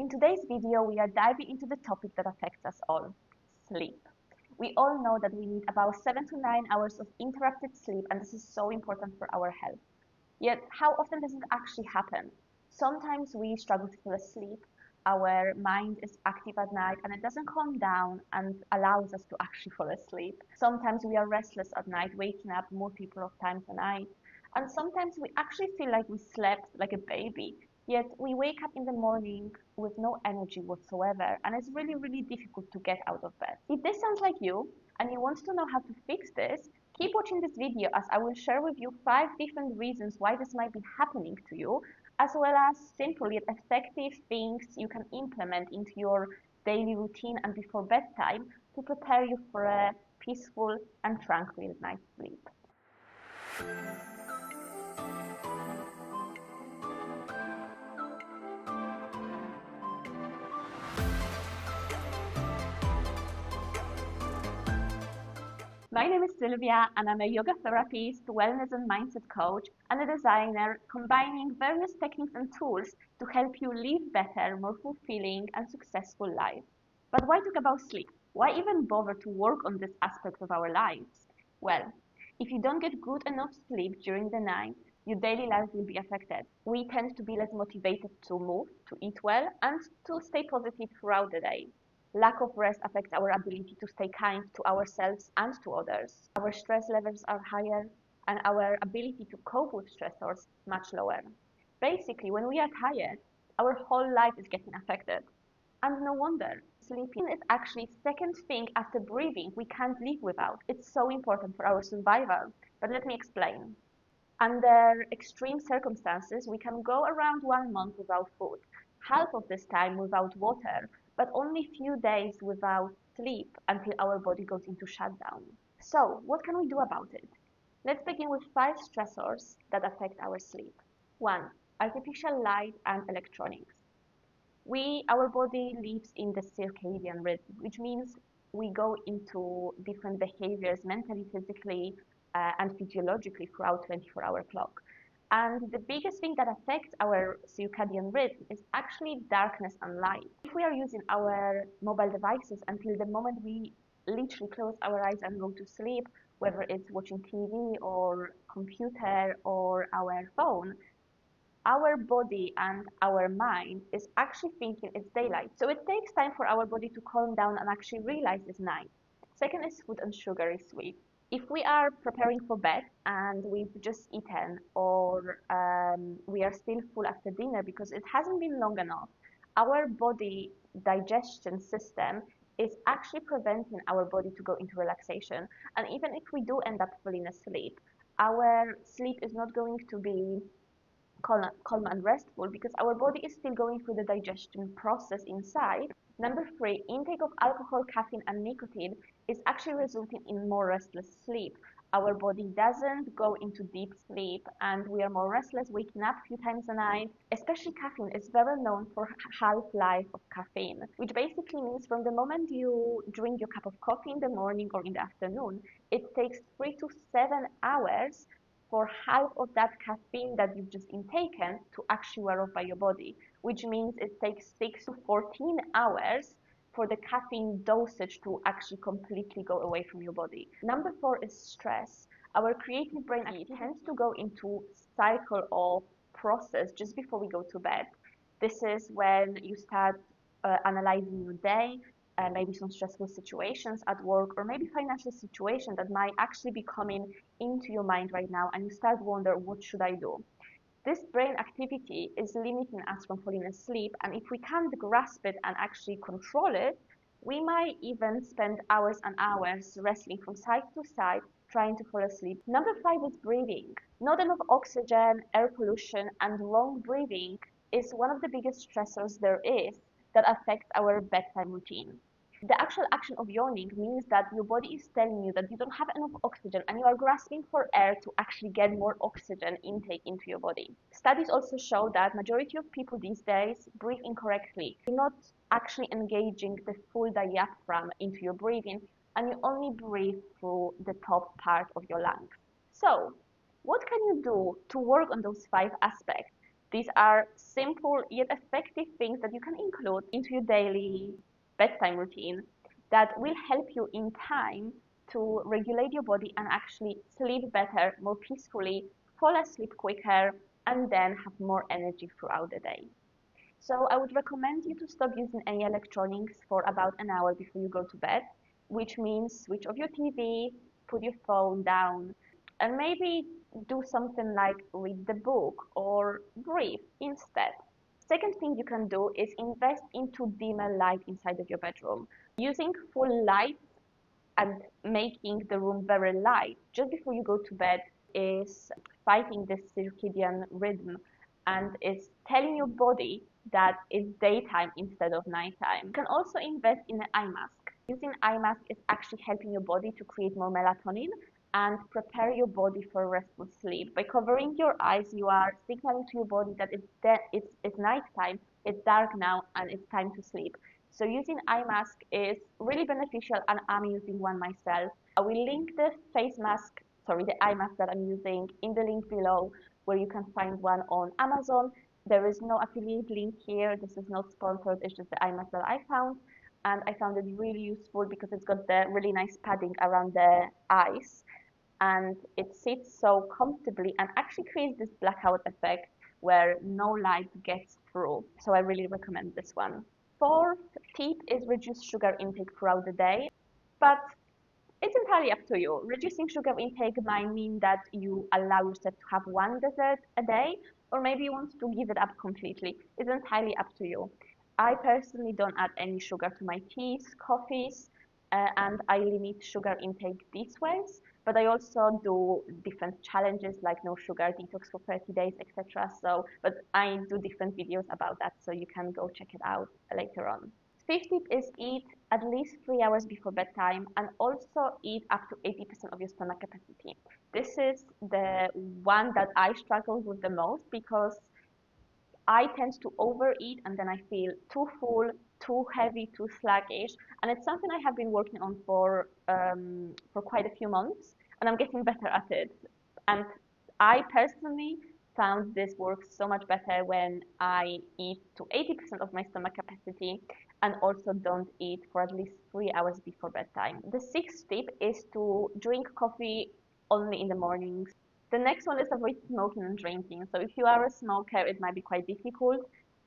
In today's video, we are diving into the topic that affects us all, sleep. We all know that we need about 7 to 9 hours of interrupted sleep, and this is so important for our health. Yet, how often does it actually happen? Sometimes we struggle to fall asleep, our mind is active at night and it doesn't calm down and allows us to actually fall asleep. Sometimes we are restless at night, waking up multiple of times a night. And sometimes we actually feel like we slept like a baby, yet we wake up in the morning with no energy whatsoever, and it's really, really difficult to get out of bed. If this sounds like you, and you want to know how to fix this, keep watching this video as I will share with you 5 different reasons why this might be happening to you, as well as simple yet effective things you can implement into your daily routine and before bedtime to prepare you for a peaceful and tranquil night's sleep. My name is Sylvia, and I'm a yoga therapist, wellness and mindset coach, and a designer combining various techniques and tools to help you live better, more fulfilling, and successful life. But why talk about sleep? Why even bother to work on this aspect of our lives? Well, if you don't get good enough sleep during the night, your daily life will be affected. We tend to be less motivated to move, to eat well, and to stay positive throughout the day. Lack of rest affects our ability to stay kind to ourselves and to others. Our stress levels are higher and our ability to cope with stressors much lower. Basically, when we are tired, our whole life is getting affected. And no wonder. Sleeping is actually second thing after breathing we can't live without. It's so important for our survival. But let me explain. Under extreme circumstances, we can go around 1 month without food, half of this time without water, but only few days without sleep until our body goes into shutdown. So, what can we do about it? Let's begin with 5 stressors that affect our sleep. 1. Artificial light and electronics. Our body lives in the circadian rhythm, which means we go into different behaviors mentally, physically, and physiologically throughout 24-hour clock. And the biggest thing that affects our circadian rhythm is actually darkness and light. If we are using our mobile devices until the moment we literally close our eyes and go to sleep, whether it's watching TV or computer or our phone, our body and our mind is actually thinking it's daylight. So it takes time for our body to calm down and actually realize it's night. Second is food and sugary sweet. If we are preparing for bed and we've just eaten or we are still full after dinner because it hasn't been long enough, our body digestion system is actually preventing our body to go into relaxation. And even if we do end up falling asleep, our sleep is not going to be calm and restful because our body is still going through the digestion process inside. Number 3, intake of alcohol, caffeine, and nicotine is actually resulting in more restless sleep. Our body doesn't go into deep sleep and we are more restless, waking up a few times a night. Especially caffeine is very known for half-life of caffeine, which basically means from the moment you drink your cup of coffee in the morning or in the afternoon, it takes 3 to 7 hours for half of that caffeine that you've just intaken to actually wear off by your body, which means it takes 6 to 14 hours for the caffeine dosage to actually completely go away from your body. Number 4 is stress. Our creative brain tends to go into cycle of process just before we go to bed. This is when you start analyzing your day, maybe some stressful situations at work or maybe financial situation that might actually be coming into your mind right now, and you start wonder, what should I do? This brain activity is limiting us from falling asleep, and if we can't grasp it and actually control it, we might even spend hours and hours wrestling from side to side trying to fall asleep. Number 5 is breathing. Not enough oxygen, air pollution, and wrong breathing is one of the biggest stressors there is that affects our bedtime routine. The actual action of yawning means that your body is telling you that you don't have enough oxygen and you are grasping for air to actually get more oxygen intake into your body. Studies also show that majority of people these days breathe incorrectly. You're not actually engaging the full diaphragm into your breathing and you only breathe through the top part of your lungs. So, what can you do to work on those 5 aspects? These are simple yet effective things that you can include into your daily bedtime routine that will help you in time to regulate your body and actually sleep better, more peacefully, fall asleep quicker, and then have more energy throughout the day. So I would recommend you to stop using any electronics for about an hour before you go to bed, which means switch off your TV, put your phone down, and maybe do something like read the book or breathe instead. Second thing you can do is invest into dimmer light inside of your bedroom. Using full light and making the room very light just before you go to bed is fighting the circadian rhythm and is telling your body that it's daytime instead of nighttime. You can also invest in an eye mask. Using eye mask is actually helping your body to create more melatonin and prepare your body for restful sleep. By covering your eyes, you are signaling to your body that it's nighttime, it's dark now, and it's time to sleep. So using eye mask is really beneficial, and I'm using one myself. I will link the the eye mask that I'm using in the link below, where you can find one on Amazon. There is no affiliate link here. This is not sponsored. It's just the eye mask that I found, and I found it really useful because it's got the really nice padding around the eyes, and it sits so comfortably and actually creates this blackout effect where no light gets through. So I really recommend this one. Fourth tip is reduce sugar intake throughout the day, but it's entirely up to you. Reducing sugar intake might mean that you allow yourself to have one dessert a day, or maybe you want to give it up completely. It's entirely up to you. I personally don't add any sugar to my teas, coffees, and I limit sugar intake these ways. But I also do different challenges like no sugar detox for 30 days, etc. But I do different videos about that, so you can go check it out later on. Fifth tip is eat at least 3 hours before bedtime and also eat up to 80% of your stomach capacity. This is the one that I struggle with the most because I tend to overeat and then I feel too full, too heavy, too sluggish, and it's something I have been working on for quite a few months, and I'm getting better at it. And I personally found this works so much better when I eat to 80% of my stomach capacity and also don't eat for at least 3 hours before bedtime. The sixth tip is to drink coffee only in the mornings. The next one is avoid smoking and drinking. So if you are a smoker, it might be quite difficult.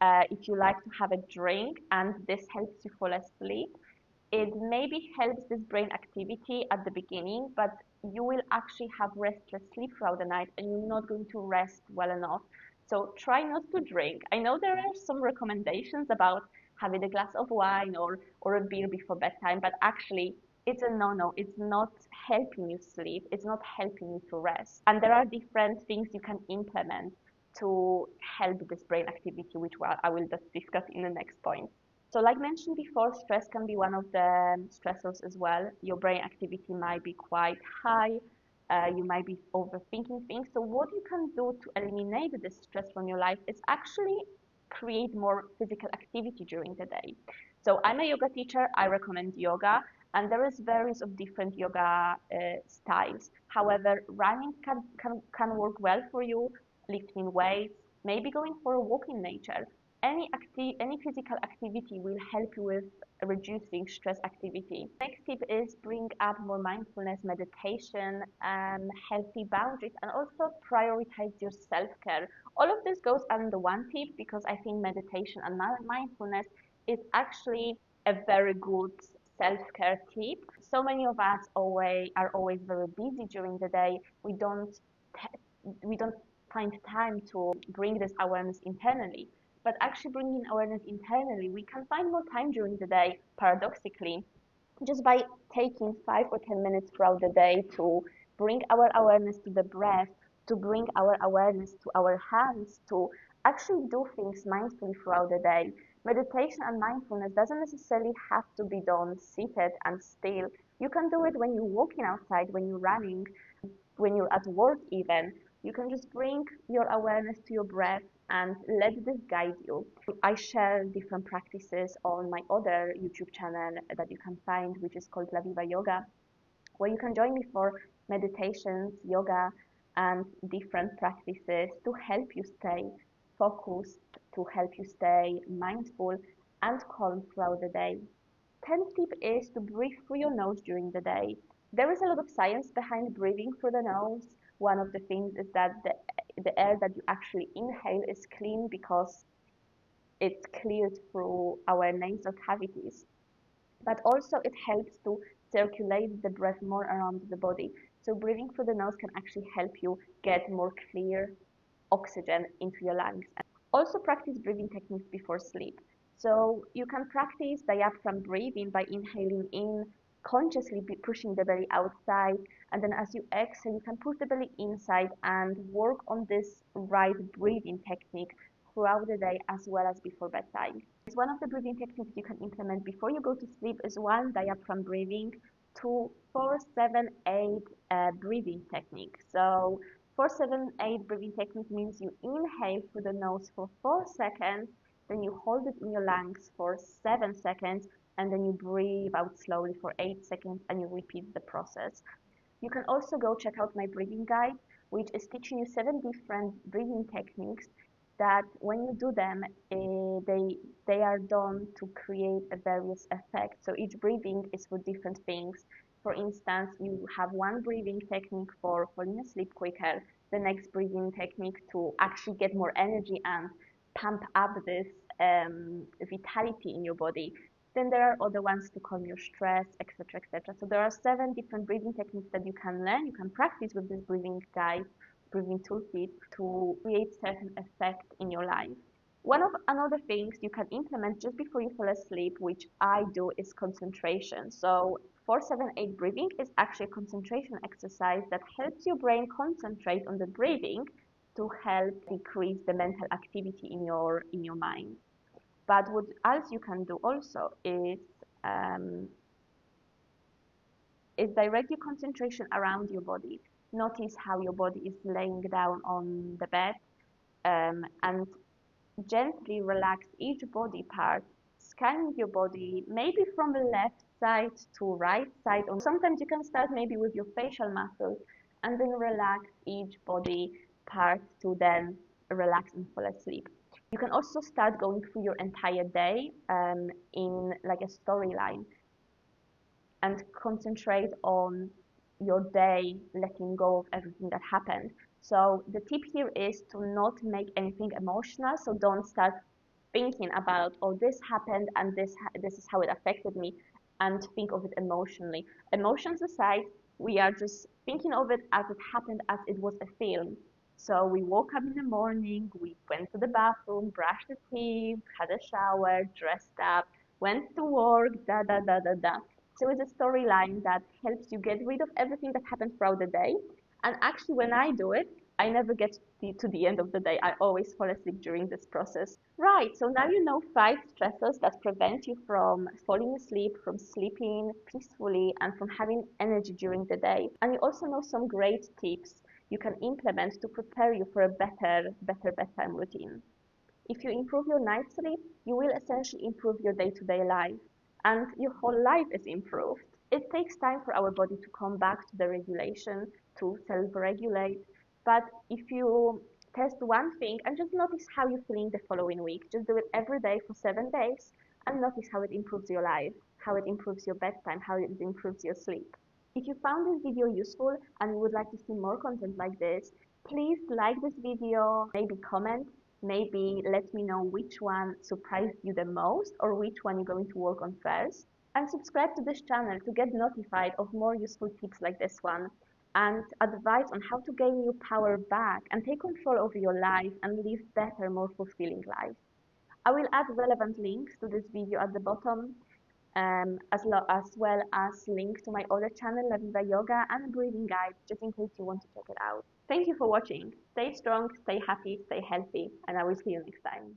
If you like to have a drink and this helps you fall asleep, it maybe helps this brain activity at the beginning, but you will actually have restless sleep throughout the night and you're not going to rest well enough. So try not to drink. I know there are some recommendations about having a glass of wine or a beer before bedtime, but actually it's a no-no. It's not helping you sleep. It's not helping you to rest. And there are different things you can implement to help this brain activity, which I will just discuss in the next point. So like mentioned before, stress can be one of the stressors as well. Your brain activity might be quite high. You might be overthinking things. So what you can do to eliminate this stress from your life is actually create more physical activity during the day. So I'm a yoga teacher. I recommend yoga, and there is various of different yoga styles. However, running can work well for you, lifting weights, maybe going for a walk in nature. Any physical activity will help you with reducing stress activity. Next tip is bring up more mindfulness, meditation, healthy boundaries, and also prioritize your self-care. All of this goes under one tip because I think meditation and mindfulness is actually a very good self-care tip. So many of us are always very busy during the day. We don't find time to bring this awareness internally. But actually bringing awareness internally, we can find more time during the day, paradoxically, just by taking 5 or 10 minutes throughout the day to bring our awareness to the breath, to bring our awareness to our hands, to actually do things mindfully throughout the day. Meditation and mindfulness doesn't necessarily have to be done seated and still. You can do it when you're walking outside, when you're running, when you're at work even. You can just bring your awareness to your breath and let this guide you. I share different practices on my other YouTube channel that you can find, which is called La Viva Yoga, where you can join me for meditations, yoga, and different practices to help you stay focused, to help you stay mindful and calm throughout the day. 10th tip is to breathe through your nose during the day. There is a lot of science behind breathing through the nose. One of the things is that the air that you actually inhale is clean because it's cleared through our nasal cavities. But also it helps to circulate the breath more around the body. So breathing through the nose can actually help you get more clear oxygen into your lungs. Also practice breathing techniques before sleep. So you can practice diaphragm breathing by inhaling in, consciously pushing the belly outside, and then as you exhale, you can push the belly inside and work on this right breathing technique throughout the day as well as before bedtime. It's one of the breathing techniques you can implement before you go to sleep is 1, diaphragm breathing, 2, 4, 7, 8 breathing technique. So 4-7-8 breathing technique means you inhale through the nose for 4 seconds, then you hold it in your lungs for 7 seconds, and then you breathe out slowly for 8 seconds and you repeat the process. You can also go check out my breathing guide, which is teaching you 7 different breathing techniques that when you do them, they are done to create a various effect. So each breathing is for different things. For instance, you have one breathing technique for falling asleep quicker, the next breathing technique to actually get more energy and pump up this vitality in your body. Then there are other ones to calm your stress, etc., etc. So there are 7 different breathing techniques that you can learn, you can practice with this breathing guide, breathing toolkit to create certain effect in your life. One of another things you can implement just before you fall asleep, which I do, is concentration. So 4-7-8 breathing is actually a concentration exercise that helps your brain concentrate on the breathing to help decrease the mental activity in your mind. But what else you can do also is direct your concentration around your body. Notice how your body is laying down on the bed, and gently relax each body part, scanning your body maybe from the left side to right side, or sometimes you can start maybe with your facial muscles and then relax each body part to then relax and fall asleep. You can also start going through your entire day in like a storyline and concentrate on your day, letting go of everything that happened. So the tip here is to not make anything emotional. So don't start thinking about, oh, this happened and this is how it affected me, and think of it emotionally. Emotions aside, we are just thinking of it as it happened, as it was a film. So we woke up in the morning, we went to the bathroom, brushed the teeth, had a shower, dressed up, went to work, da da da da da. So it's a storyline that helps you get rid of everything that happened throughout the day. And actually, when I do it, I never get to the end of the day. I always fall asleep during this process. Right, so now you know 5 stressors that prevent you from falling asleep, from sleeping peacefully, and from having energy during the day. And you also know some great tips you can implement to prepare you for a better bedtime routine. If you improve your night sleep, you will essentially improve your day-to-day life, and your whole life is improved. It takes time for our body to come back to the regulation, to self-regulate, but if you test one thing and just notice how you're feeling the following week, just do it every day for 7 days and notice how it improves your life, how it improves your bedtime, how it improves your sleep. If you found this video useful and you would like to see more content like this, please like this video, maybe comment, maybe let me know which one surprised you the most or which one you're going to work on first. And subscribe to this channel to get notified of more useful tips like this one and advice on how to gain your power back and take control over your life and live better, more fulfilling life. I will add relevant links to this video at the bottom, as well as link to my other channel, La Viva Yoga, and breathing guide, just in case you want to check it out. Thank you for watching. Stay strong, stay happy, stay healthy, and I will see you next time.